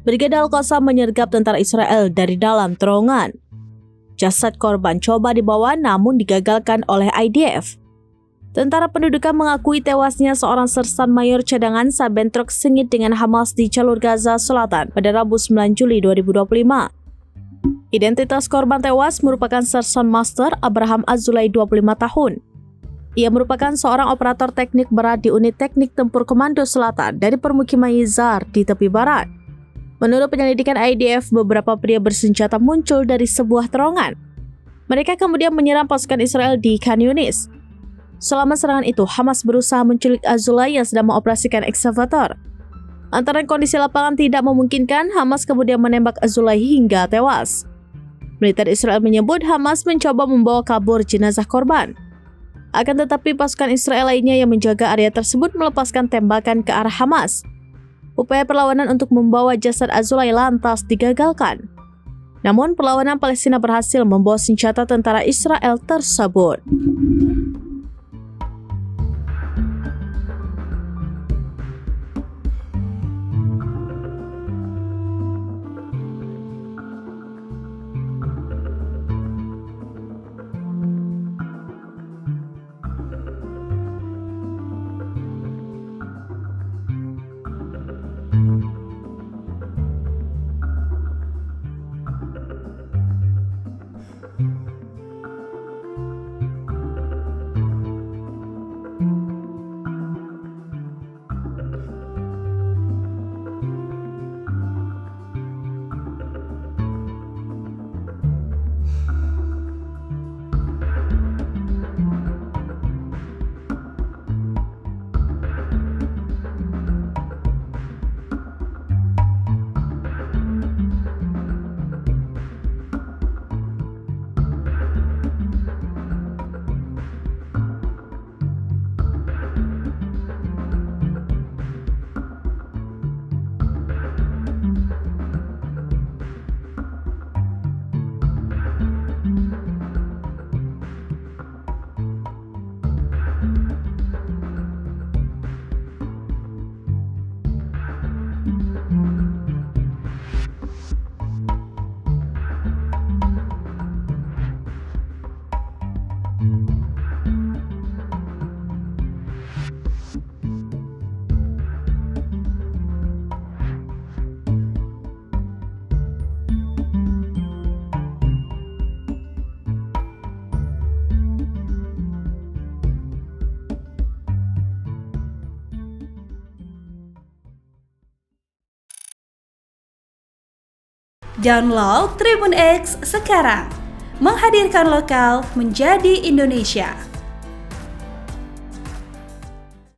Brigada Al-Qassam menyergap tentara Israel dari dalam terowongan. Jasad korban coba dibawa namun digagalkan oleh IDF. Tentara pendudukan mengakui tewasnya seorang sersan mayor cadangan saat bentrok sengit dengan Hamas di jalur Gaza Selatan pada Rabu 9 Juli 2025. Identitas korban tewas merupakan Sersan Master Abraham Azulai 25 tahun. Ia merupakan seorang operator teknik berat di unit teknik tempur Komando Selatan dari permukiman Yizar di tepi barat. Menurut penyelidikan IDF, beberapa pria bersenjata muncul dari sebuah terowongan. Mereka kemudian menyerang pasukan Israel di Khan Yunis. Selama serangan itu, Hamas berusaha menculik Azulai yang sedang mengoperasikan ekskavator. Antara kondisi lapangan tidak memungkinkan, Hamas kemudian menembak Azulai hingga tewas. Militer Israel menyebut Hamas mencoba membawa kabur jenazah korban. Akan tetapi pasukan Israel lainnya yang menjaga area tersebut melepaskan tembakan ke arah Hamas. Upaya perlawanan untuk membawa jasad Azulai lantas digagalkan. Namun perlawanan Palestina berhasil membawa senjata tentara Israel tersebut. Download Tribun X sekarang, menghadirkan lokal menjadi Indonesia.